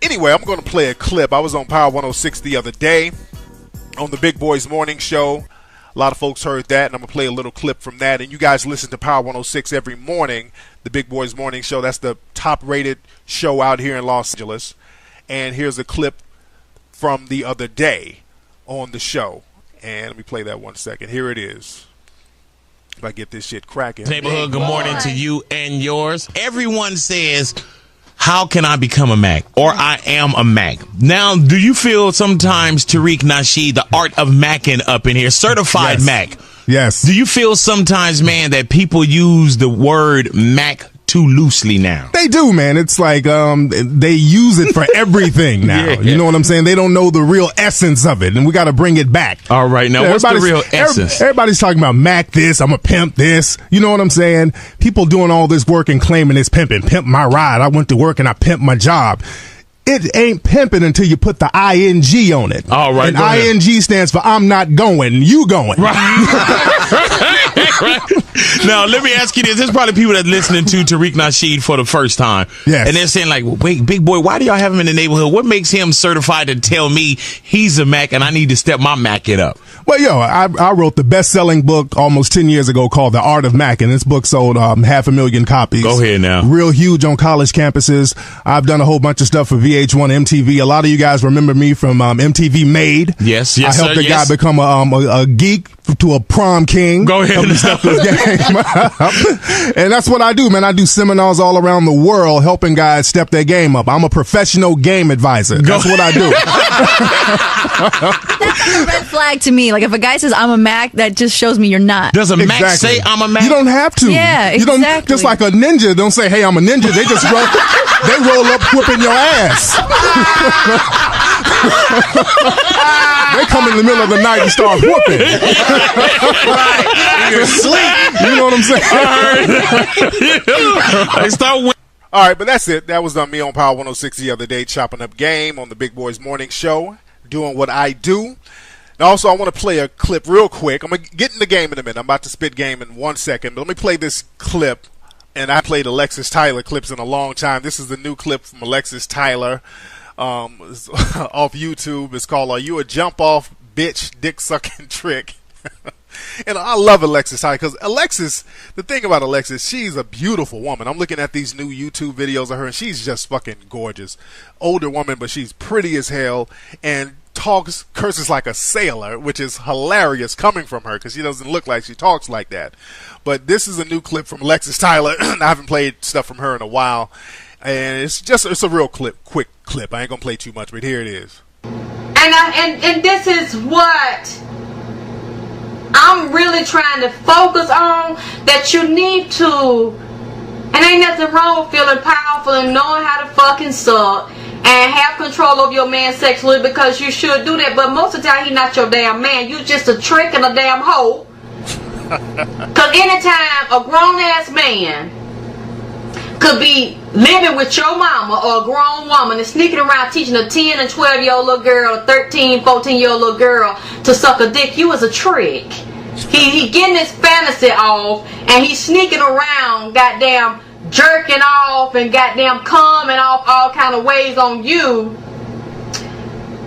Anyway, I'm going to play a clip. I was on Power 106 the other day on the Big Boys Morning Show. A lot of folks heard that, and I'm going to play a little clip from that. And you guys listen to Power 106 every morning, the Big Boys Morning Show. That's the top-rated show out here in Los Angeles. And here's a clip from the other day on the show. And let me play that 1 second. Here it is. If I get this shit cracking. Neighborhood, good morning to you and yours. Everyone says, how can I become a Mac? Or I am a Mac. Now, do you feel sometimes, Tariq Nasheed, the art of Macking up in here, certified Mac? Yes. Do you feel sometimes, man, that people use the word Mac too loosely now? They do, man. It's like they use it for everything now. Yeah. You know what I'm saying? They don't know the real essence of it, and we got to bring it back. All right, now what's the real essence? Everybody's talking about Mac this, I'm a pimp this. You know what I'm saying? People doing all this work and claiming it's pimping. Pimp my ride. I went to work and I pimped my job. It ain't pimping until you put the ING on it. All right. And ING stands for I'm not going, you going. Right. Now, let me ask you this. There's probably people that are listening to Tariq Nasheed for the first time. Yes. And they're saying, like, wait, big boy, why do y'all have him in the neighborhood? What makes him certified to tell me he's a Mac and I need to step my Mac it up? Well, I wrote the best-selling book almost 10 years ago called The Art of Mac, and this book sold 500,000 copies. Go ahead now. Real huge on college campuses. I've done a whole bunch of stuff for VH1, MTV. A lot of you guys remember me from MTV Made. Yes, I helped a guy become a geek to a prom king. Go ahead. Helped step his game. And that's what I do, man. I do seminars all around the world helping guys step their game up. I'm a professional game advisor. That's what I do. That's a red flag to me. Like, if a guy says I'm a Mac, that just shows me you're not. Does a Mac say I'm a Mac? You don't have to. Yeah, you don't, exactly. just like a ninja don't say, hey, I'm a ninja. They just roll up whooping your ass. They come in the middle of the night and start whooping. Right. You're asleep. You know what I'm saying? They start All right, but that's it. That was me on Power 106 the other day, chopping up game on the Big Boys Morning Show, doing what I do. And also, I want to play a clip real quick. I'm going to get in the game in a minute. I'm about to spit game in 1 second, but let me play this clip. And I played Alexis Tyler clips in a long time. This is the new clip from Alexis Tyler off YouTube. It's called Are You a Jump Off Bitch Dick Sucking Trick? And I love Alexis Tyler because Alexis, the thing about Alexis, she's a beautiful woman. I'm looking at these new YouTube videos of her, and she's just fucking gorgeous. Older woman, but she's pretty as hell and curses like a sailor, which is hilarious coming from her because she doesn't look like she talks like that. But this is a new clip from Alexis Tyler. I haven't played stuff from her in a while, and it's a real quick clip. I ain't gonna play too much, but here it is. And this is what I'm really trying to focus on, that you need to, and ain't nothing wrong with feeling powerful and knowing how to fucking suck and have control of your man sexually, because you should do that, but most of the time he's not your damn man. You just a trick and a damn hoe. Because anytime a grown-ass man could be living with your mama or a grown woman and sneaking around teaching a 10 and 12-year-old little girl, a 13, 14-year-old little girl to suck a dick, you was a trick. He getting his fantasy off and he's sneaking around goddamn jerking off and goddamn coming off all kind of ways on you.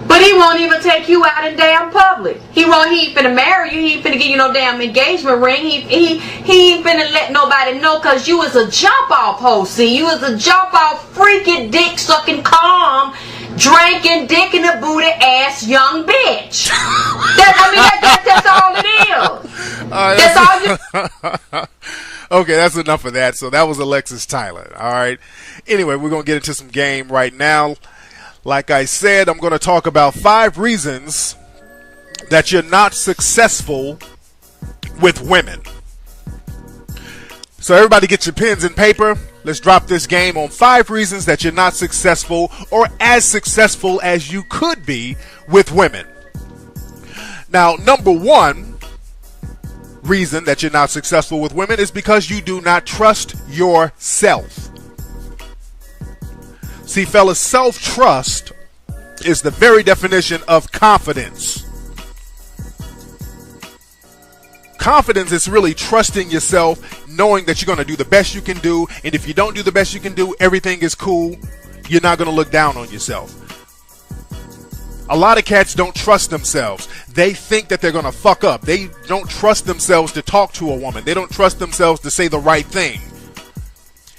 But he won't even take you out in damn public. He ain't finna marry you. He ain't finna give you no damn engagement ring. He ain't finna let nobody know, because you was a jump off hoe. See, you was a jump off freaking dick sucking calm drinking dick in the booty ass young bitch. That's all it is. That's all you. Okay, that's enough of that. So that was Alexis Tyler. All right. Anyway, we're going to get into some game right now. Like I said, I'm going to talk about 5 reasons that you're not successful with women. So everybody get your pens and paper. Let's drop this game on 5 reasons that you're not successful or as successful as you could be with women. Now, number 1 reason that you're not successful with women is because you do not trust yourself. See, fellas, self-trust is the very definition of confidence. Confidence is really trusting yourself, knowing that you're going to do the best you can do, and if you don't do the best you can do, everything is cool. you're not going to look down on yourself. A lot of cats don't trust themselves. They think that they're going to fuck up. They don't trust themselves to talk to a woman. They don't trust themselves to say the right thing.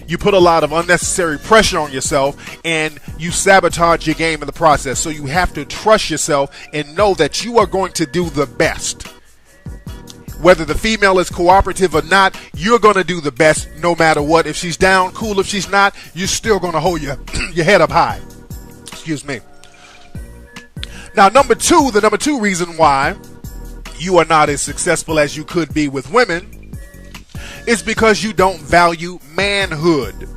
You put a lot of unnecessary pressure on yourself and you sabotage your game in the process. So you have to trust yourself and know that you are going to do the best. Whether the female is cooperative or not, you're going to do the best no matter what. If she's down, cool. If she's not, you're still going to hold your head up high. Excuse me. Now, the number two reason why you are not as successful as you could be with women is because you don't value manhood.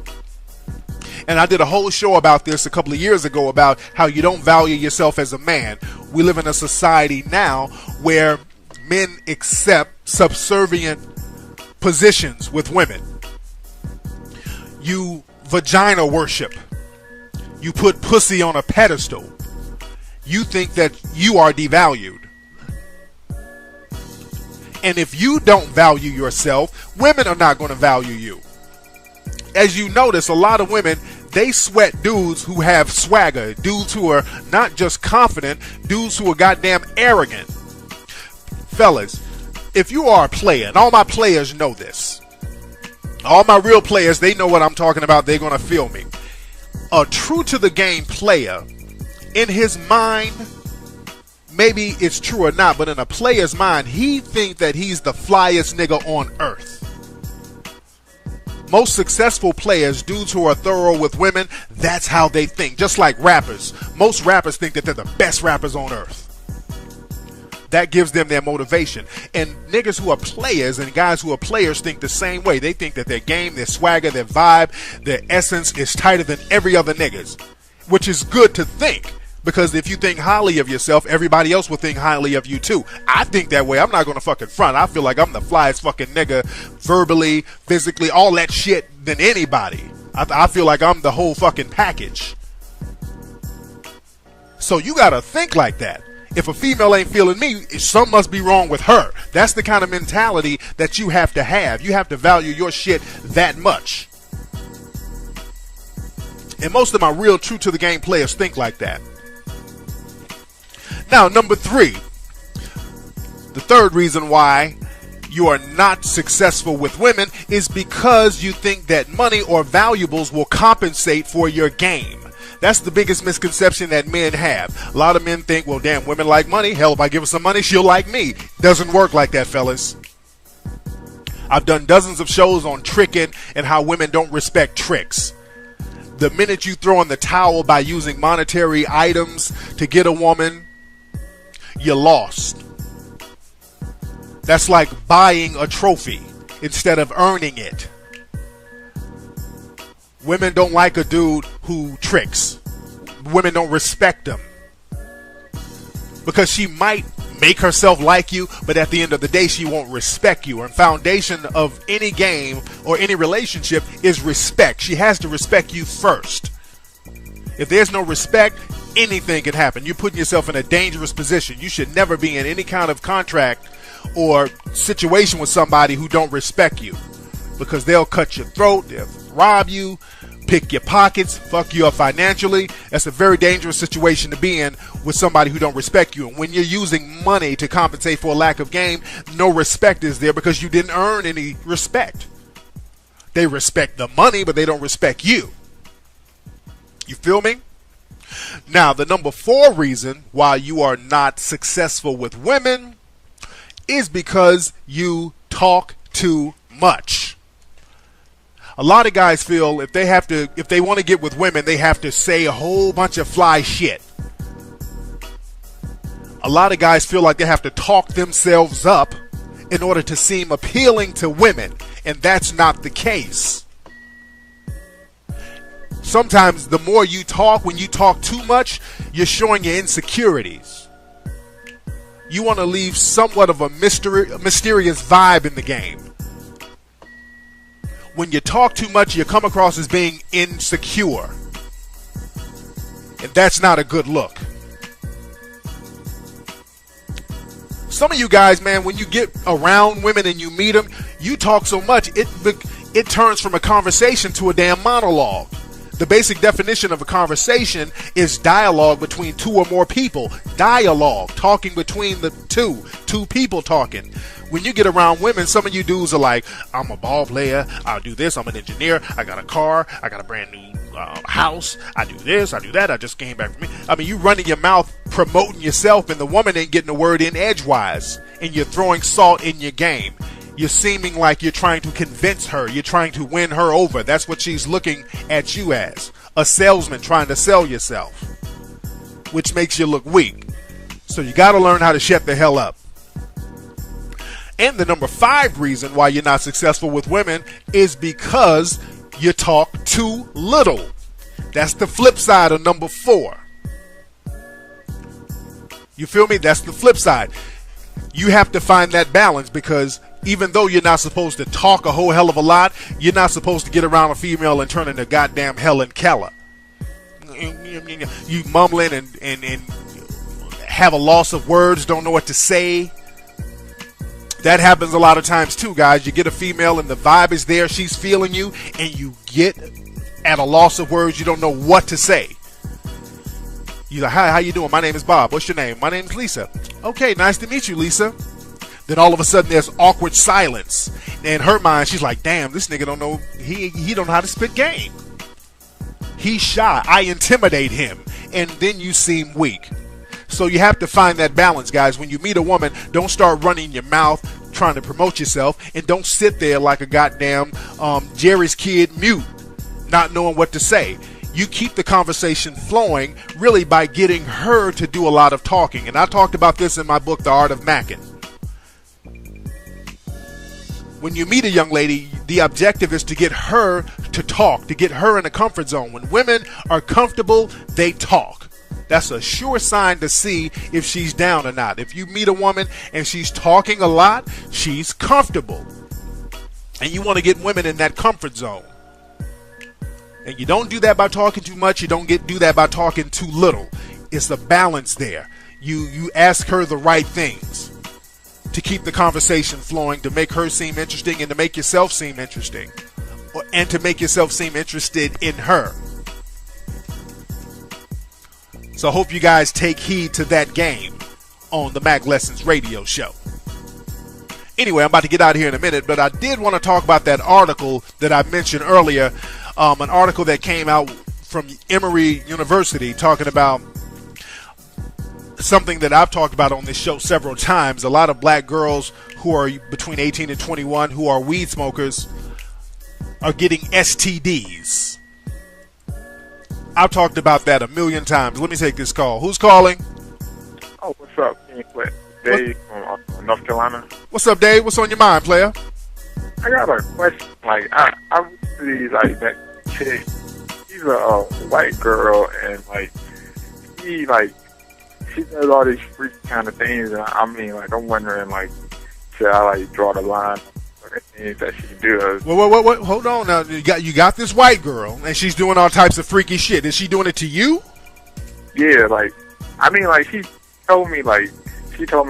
And I did a whole show about this a couple of years ago about how you don't value yourself as a man. We live in a society now where men accept subservient positions with women. You vagina worship. You put pussy on a pedestal. You think that you are devalued. And if you don't value yourself, women are not going to value you. As you notice, a lot of women, they sweat dudes who have swagger, dudes who are not just confident, dudes who are goddamn arrogant. Fellas, if you are a player, and all my players know this, all my real players, they know what I'm talking about, they're going to feel me. A true to the game player, in his mind, maybe it's true or not, but in a player's mind, he thinks that he's the flyest nigga on earth. Most successful players, dudes who are thorough with women, that's how they think. Just like rappers. Most rappers think that they're the best rappers on earth. That gives them their motivation. And niggas who are players and guys who are players think the same way. They think that their game, their swagger, their vibe, their essence is tighter than every other niggas. Which is good to think. Because if you think highly of yourself, everybody else will think highly of you too. I think that way. I'm not going to fucking front. I feel like I'm the flyest fucking nigga, verbally, physically, all that shit than anybody. I feel like I'm the whole fucking package. So you got to think like that. If a female ain't feeling me, something must be wrong with her. That's the kind of mentality that you have to have. You have to value your shit that much. And most of my real true to the game players think like that. Now, number three, the third reason why you are not successful with women is because you think that money or valuables will compensate for your game. That's the biggest misconception that men have. A lot of men think, well, damn, women like money. Hell, if I give her some money, she'll like me. Doesn't work like that, fellas. I've done dozens of shows on tricking and how women don't respect tricks. The minute you throw in the towel by using monetary items to get a woman, you're lost. That's like buying a trophy instead of earning it. Women don't like a dude who tricks. Women don't respect him. Because she might make herself like you, but at the end of the day, she won't respect you. And foundation of any game or any relationship is respect. She has to respect you first. If there's no respect, anything can happen. You're putting yourself in a dangerous position. You should never be in any kind of contract or situation with somebody who don't respect you, because they'll cut your throat, they'll rob you, pick your pockets, fuck you up financially. That's a very dangerous situation to be in with somebody who don't respect you. And when you're using money to compensate for a lack of game, no respect is there because you didn't earn any respect. They respect the money, but they don't respect you. You feel me? Now, the number 4 reason why you are not successful with women is because you talk too much. A lot of guys feel if they want to get with women, they have to say a whole bunch of fly shit. A lot of guys feel like they have to talk themselves up in order to seem appealing to women, and that's not the case. Sometimes the more you talk, when you talk too much, you're showing your insecurities. You want to leave somewhat of a mysterious vibe in the game. When you talk too much, you come across as being insecure. And that's not a good look. Some of you guys, man, when you get around women and you meet them, you talk so much, it turns from a conversation to a damn monologue. The basic definition of a conversation is dialogue between two or more people. Dialogue, talking between the two people talking. When you get around women, some of you dudes are like, I'm a ball player, I'll do this, I'm an engineer, I got a car, I got a brand new house, I do this, I do that, I just came back from me. I mean, you running your mouth promoting yourself, and the woman ain't getting a word in edgewise, and you're throwing salt in your game. You're seeming like you're trying to convince her, you're trying to win her over. That's what she's looking at you as, a salesman trying to sell yourself, which makes you look weak. So you got to learn how to shut the hell up. And the number 5 reason why you're not successful with women is because you talk too little. That's the flip side of number 4. You feel me? That's the flip side. You have to find that balance, because even though you're not supposed to talk a whole hell of a lot, you're not supposed to get around a female and turn into goddamn Helen Keller. You mumbling and have a loss of words, don't know what to say. That happens a lot of times too, guys. You get a female and the vibe is there, she's feeling you, and you get at a loss of words, you don't know what to say. You're like, hi, how you doing? My name is Bob. What's your name? My name's Lisa. Okay, nice to meet you, Lisa. Then all of a sudden there's awkward silence. And in her mind, she's like, damn, this nigga don't know, he don't know how to spit game. He's shy. I intimidate him. And then you seem weak. So you have to find that balance, guys. When you meet a woman, don't start running your mouth trying to promote yourself, and don't sit there like a goddamn Jerry's kid mute, not knowing what to say. You keep the conversation flowing really by getting her to do a lot of talking. And I talked about this in my book, The Art of Macking. When you meet a young lady, the objective is to get her to talk, to get her in a comfort zone. When women are comfortable, they talk. That's a sure sign to see if she's down or not. If you meet a woman and she's talking a lot, she's comfortable. And you want to get women in that comfort zone. And you don't do that by talking too much. You don't do that by talking too little. It's the balance there. You ask her the right things to keep the conversation flowing, to make her seem interesting, and to make yourself seem interesting, and to make yourself seem interested in her. So I hope you guys take heed to that game on the Mac Lessons radio show. Anyway, I'm about to get out of here in a minute, but I did want to talk about that article that I mentioned earlier, an article that came out from Emory University talking about something that I've talked about on this show several times. A lot of black girls who are between 18 and 21 who are weed smokers are getting STDs. I've talked about that a million times. Let me take this call. Who's calling? Oh, what's up? Dave from North Carolina. What's up, Dave? What's on your mind, player? I got a question. Like, I see, like, that chick, she's a white girl, and, like, she does all these freak kind of things, and I mean, like, I'm wondering, like, should I, like, draw the line for the things that she does? What? Hold on now. You got this white girl, and she's doing all types of freaky shit. Is she doing it to you? Yeah, like, I mean, like, she told me, like, before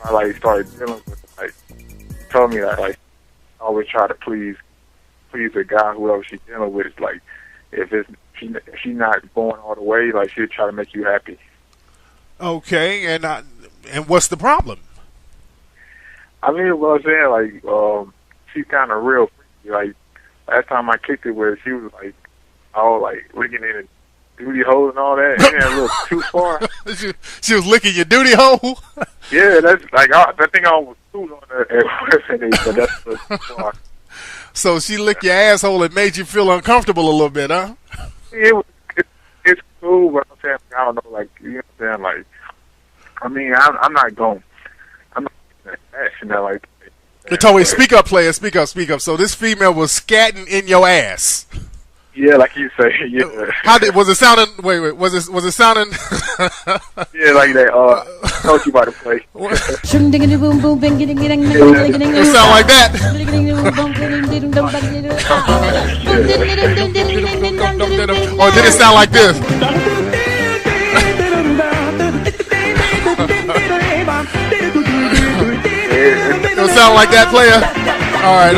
I, like, started dealing with it, like, she told me that, like, I always try to please the guy, whoever she's dealing with. Like, if she not going all the way, like, she'll try to make you happy. Okay, and what's the problem? I mean, what I'm saying, like, she's kind of real freaky. Like, last time I kicked it with her, she was, like, all, like, licking in the duty hole and all that. It ain't a little too far. she was licking your duty hole? Yeah, that's, like, that thing I almost threw on her at first, but that's the far. So she licked your asshole and made you feel uncomfortable a little bit, huh? It's cool, but I'm saying, I don't know, like, you know what I'm saying, like, I mean, I'm not going to action that, like. It's always speak up, player, speak up. So this female was scatting in your ass. Yeah, like you say, yeah. Was it sounding? Wait. Was it sounding? Yeah, like they told you about to play. It sound like that. Or did it sound like this? It sound like that, player. All right.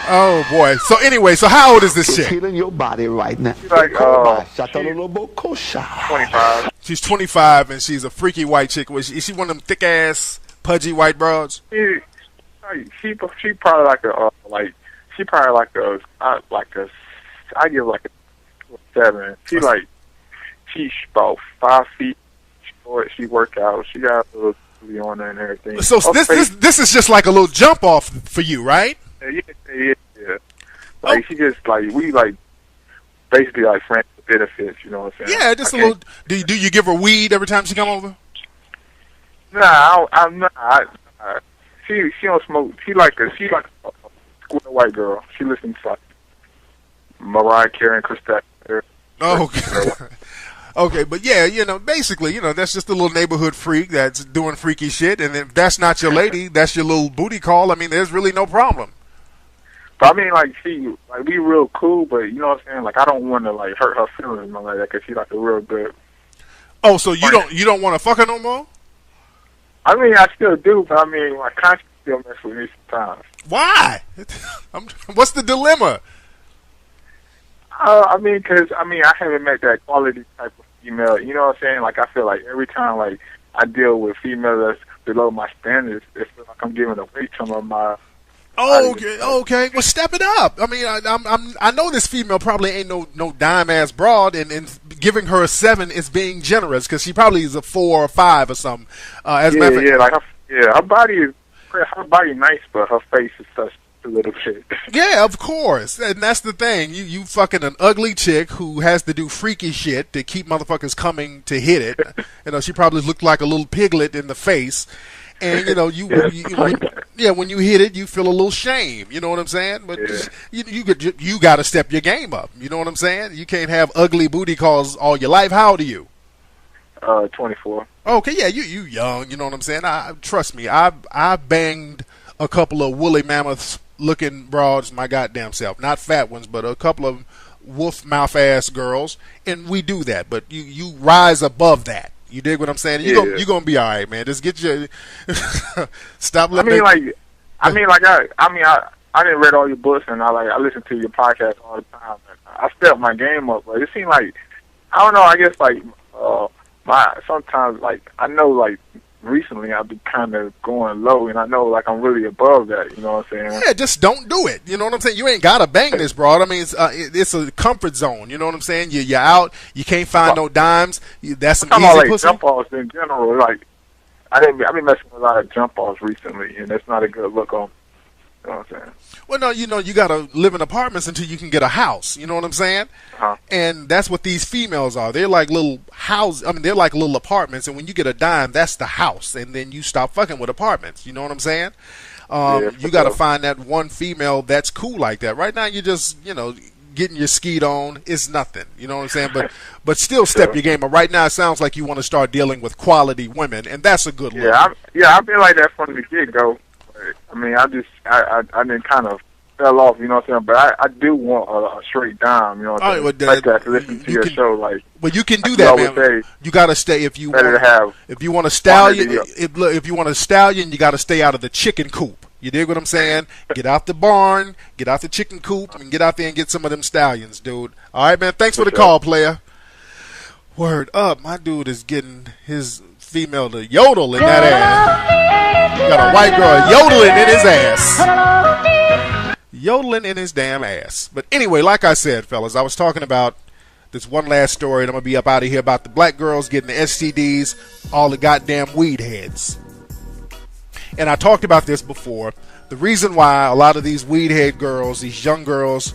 Oh boy. So anyway, so how old is this chick? Feeling your body right now. She's like, she's 25. She's 25 and she's a freaky white chick. Is she one of them thick ass, pudgy white broads? She probably I give like a 7. She's about 5 feet short. She work out. She got a little booty on her and everything. So this is just like a little jump off for you, right? Yeah. Like she just we basically like friends with benefits. You know what I'm saying? Yeah, just a little. Do you give her weed every time she come over? Nah, I'm not. She don't smoke. She like a square white girl. She listens to like Mariah Carey and Christopher. Oh, okay. Okay, but yeah, basically, that's just a little neighborhood freak that's doing freaky shit, and if that's not your lady, that's your little booty call. I mean, there's really no problem. But I mean, we real cool, but you know what I'm saying? Like, I don't want to hurt her feelings or like that, because she's like a real good. Oh, so you don't want to fuck her no more? I mean, I still do, but I mean, my conscience still mess with me sometimes. Why? What's the dilemma? I mean, I haven't met that quality type of female. You know what I'm saying? Like, I feel like every time, I deal with females that's below my standards, it feels like I'm giving away some of my. Okay. Well, step it up. I mean, I know this female probably ain't no dime ass broad, and giving her a 7 is being generous, because she probably is a 4 or 5 or something. Her body nice, but her face is such a little bit. Yeah, of course, and that's the thing. You fucking an ugly chick who has to do freaky shit to keep motherfuckers coming to hit it. She probably looked like a little piglet in the face. And when you hit it, you feel a little shame. You know what I'm saying? But you got to step your game up. You know what I'm saying? You can't have ugly booty calls all your life. How old are you? 24. Okay, yeah, you young. You know what I'm saying? Trust me, I banged a couple of woolly mammoths looking broads my goddamn self. Not fat ones, but a couple of wolf mouth ass girls, and we do that. But you rise above that. You dig what I'm saying? You're gonna be all right, man. Just get your stop letting. I didn't read all your books, and I listen to your podcast all the time. And I stepped my game up, but it seemed like, I don't know. I guess sometimes I know recently I've been kind of going low, and I know I'm really above that. You know what I'm saying? Yeah, just don't do it. You know what I'm saying? You ain't gotta bang this broad. I mean, it's a comfort zone. You know what I'm saying? You're out. You can't find no dimes. That's some easy pussy. Jump offs in general. I've been messing with a lot of jump offs recently, and that's not a good look on. You know what I'm saying? Well, no, you got to live in apartments until you can get a house. You know what I'm saying? Uh-huh. And that's what these females are. They're like little houses. I mean, they're like little apartments. And when you get a dime, that's the house. And then you stop fucking with apartments. You know what I'm saying? You got to find that one female that's cool like that. Right now, you're just, getting your skeet on is nothing. You know what I'm saying? But still step your game up. Right now, it sounds like you want to start dealing with quality women, and that's a good look. I've been like that from the get-go. I mean, I didn't kind of fell off, you know what I'm saying? But I do want a straight dime, you know what I'm saying? Like that, to listen to your show, Well, you can do that, man. You got to stay if you want a stallion. If you want a stallion, you got to stay out of the chicken coop. You dig what I'm saying? Get out the barn, get out the chicken coop, and get out there and get some of them stallions, dude. All right, man. Thanks for the call, player. Word up, my dude is getting his female to yodel in that ass. Got a white girl yodeling in his ass. Yodeling in his damn ass. But anyway, like I said, fellas, I was talking about this one last story, and I'm going to be up out of here about the black girls getting the STDs, all the goddamn weed heads. And I talked about this before. The reason why a lot of these weed head girls, these young girls,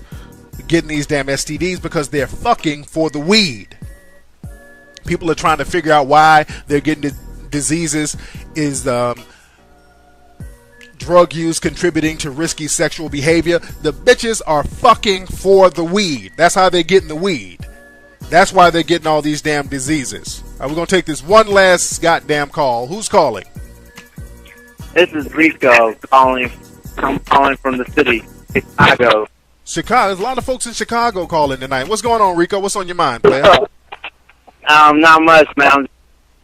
getting these damn STDs because they're fucking for the weed. People are trying to figure out why they're getting the diseases. Is drug use contributing to risky sexual behavior? The bitches are fucking for the weed. That's how they're getting the weed. That's why they're getting all these damn diseases. All right, we're going to take this one last goddamn call. Who's calling? This is Rico calling. I'm calling from the city, Chicago. Chicago. There's a lot of folks in Chicago calling tonight. What's going on, Rico? What's on your mind, player? Not much, man. I'm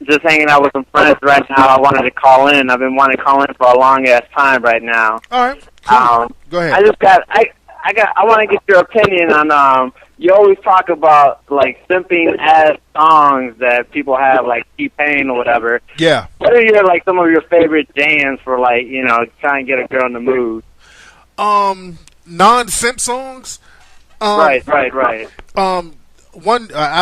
just hanging out with some friends right now. I wanted to call in. I've been wanting to call in for a long ass time right now. All right. Cool. Go ahead. I want to get your opinion on. You always talk about like simping ass songs that people have, like T-Pain or whatever. Yeah. What are your like some of your favorite jams for like trying to get a girl in the mood? Non-simp songs. Right. I've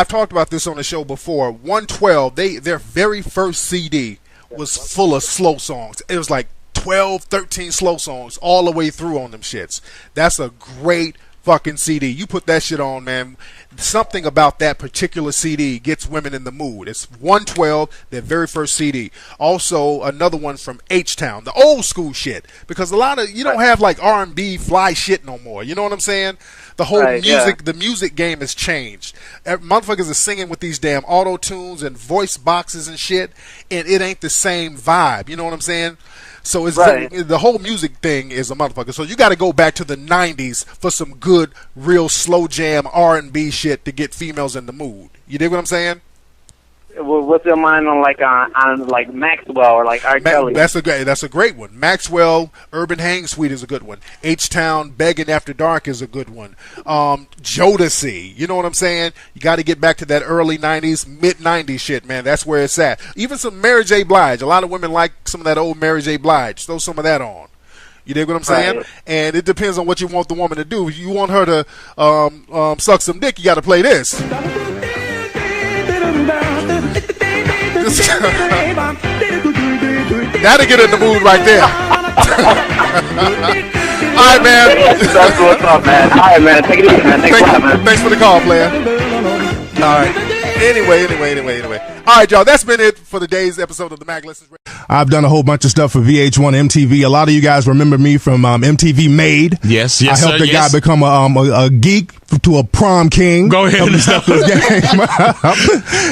talked about this on the show before. 112. Their very first CD was full of slow songs. It was like 12, 13 slow songs all the way through on them shits. That's a great fucking CD. You put that shit on, man. Something about that particular CD gets women in the mood. It's 112, their very first CD. Also, another one from H-Town, the old school shit. Because a lot of, you don't have like R&B fly shit no more. You know what I'm saying? The whole the music game has changed. Motherfuckers are singing with these damn auto tunes and voice boxes and shit, and it ain't the same vibe. You know what I'm saying? So it's the whole music thing is a motherfucker. So you got to go back to the 90s for some good, real slow jam R&B shit to get females in the mood. You dig what I'm saying? Well, what's your mind on like Maxwell or like R. Kelly? That's a great one. Maxwell, Urban Hang Suite is a good one. H-Town, Begging After Dark is a good one. Jodeci, you know what I'm saying? You got to get back to that early 90s, mid 90s shit, man. That's where it's at. Even some Mary J. Blige. A lot of women like some of that old Mary J. Blige. Throw some of that on. You dig what I'm saying? Right. And it depends on what you want the woman to do. If you want her to suck some dick, you got to play this. That'll get in the mood right there. All right, man. That's what's up, man. All right, man. Take it easy, man. Thanks for the call, player. All right. Anyway. All right, y'all. That's been it for today's episode of the Mac Listens. I've done a whole bunch of stuff for VH1 MTV. A lot of you guys remember me from MTV Made. Yes, I helped a guy become a geek to a prom king. Go ahead.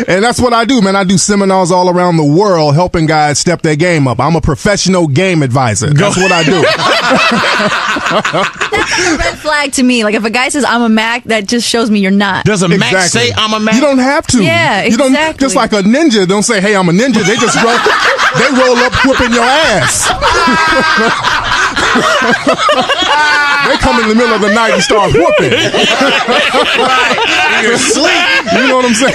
And that's what I do, man. I do seminars all around the world helping guys step their game up. I'm a professional game advisor. That's what I do. That's like a red flag to me. Like if a guy says I'm a Mac, that just shows me you're not. Does a Mac say I'm a Mac? You don't have to. Yeah, you don't, exactly. just like a ninja don't say, hey, I'm a ninja. They just roll up whooping your ass. They come in the middle of the night and start whooping. Right. You're asleep. You know what I'm saying?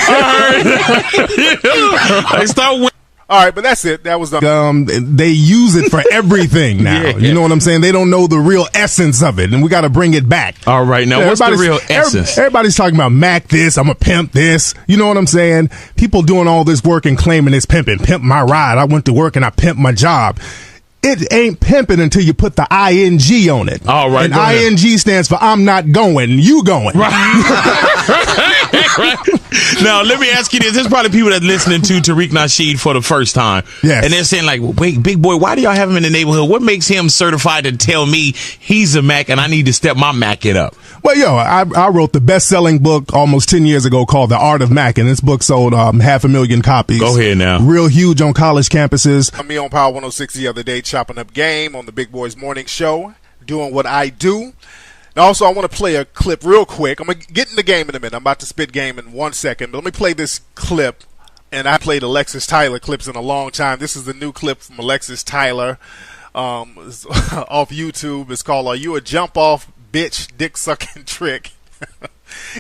They start winning. All right, but that's it. That was they use it for everything now. Yeah. You know what I'm saying? They don't know the real essence of it, and we got to bring it back. All right, now what's the real essence? Everybody's talking about Mac this, I'm a pimp this. You know what I'm saying? People doing all this work and claiming it's pimping. Pimp my ride. I went to work and I pimped my job. It ain't pimping until you put the ING on it. All right, and ING stands for I'm not going, you going. Right. Now, let me ask you this. There's probably people that listening to Tariq Nasheed for the first time. Yes. And they're saying like, wait, big boy, why do y'all have him in the neighborhood? What makes him certified to tell me he's a Mac and I need to step my Mac it up? Well, I wrote the best-selling book almost 10 years ago called The Art of Mac, and this book sold 500,000 copies. Go ahead now. Real huge on college campuses. Me on Power 106 the other day, chopping up game on the Big Boys Morning Show, doing what I do. And also, I want to play a clip real quick. I'm going to get in the game in a minute. I'm about to spit game in 1 second, but let me play this clip. And I played Alexis Tyler clips in a long time. This is the new clip from Alexis Tyler off YouTube. It's called Are You a Jump Off Bitch Dick Sucking Trick?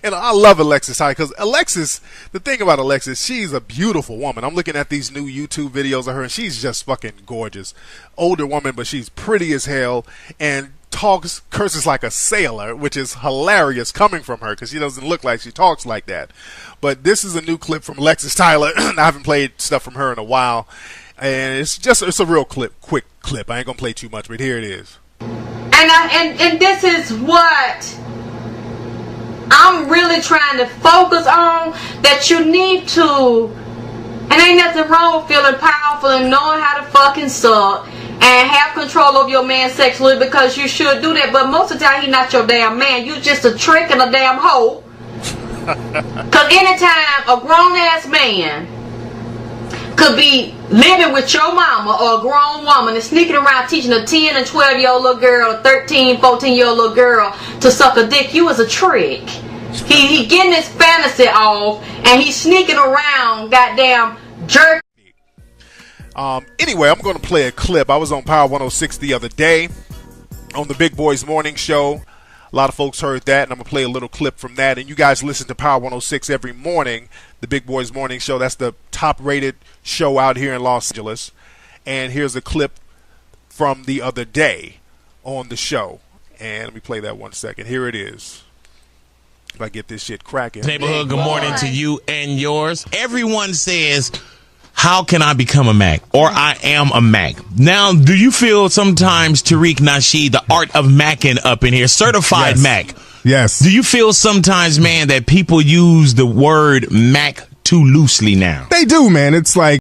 And I love Alexis Tyler because Alexis, the thing about Alexis, she's a beautiful woman. I'm looking at these new YouTube videos of her and she's just fucking gorgeous. Older woman, but she's pretty as hell and curses like a sailor, which is hilarious coming from her because she doesn't look like she talks like that. But this is a new clip from Alexis Tyler. I haven't played stuff from her in a while. And it's a real quick clip. I ain't gonna play too much, but here it is. And this is what I'm really trying to focus on, that you need to, and ain't nothing wrong with feeling powerful and knowing how to fucking suck and have control of your man sexually, because you should do that, but most of the time he not your damn man. You just a trick and a damn hoe. Because anytime a grown-ass man could be living with your mama or a grown woman and sneaking around teaching a 10 and 12-year-old little girl, a 13, 14-year-old little girl to suck a dick, you was a trick. He getting his fantasy off and he's sneaking around goddamn jerk. Anyway, I'm going to play a clip. I was on Power 106 the other day on the Big Boys Morning Show. A lot of folks heard that, and I'm going to play a little clip from that. And you guys listen to Power 106 every morning, the Big Boys Morning Show. That's the top-rated show out here in Los Angeles. And here's a clip from the other day on the show. And let me play that 1 second. Here it is. If I get this shit cracking. Neighborhood, good morning to you and yours. Everyone says, how can I become a Mac? Or I am a Mac. Now, do you feel sometimes, Tariq Nasheed, the art of Macking up in here, certified Yes. Mac? Yes. Do you feel sometimes, man, that people use the word Mac too loosely now? They do, man. It's like,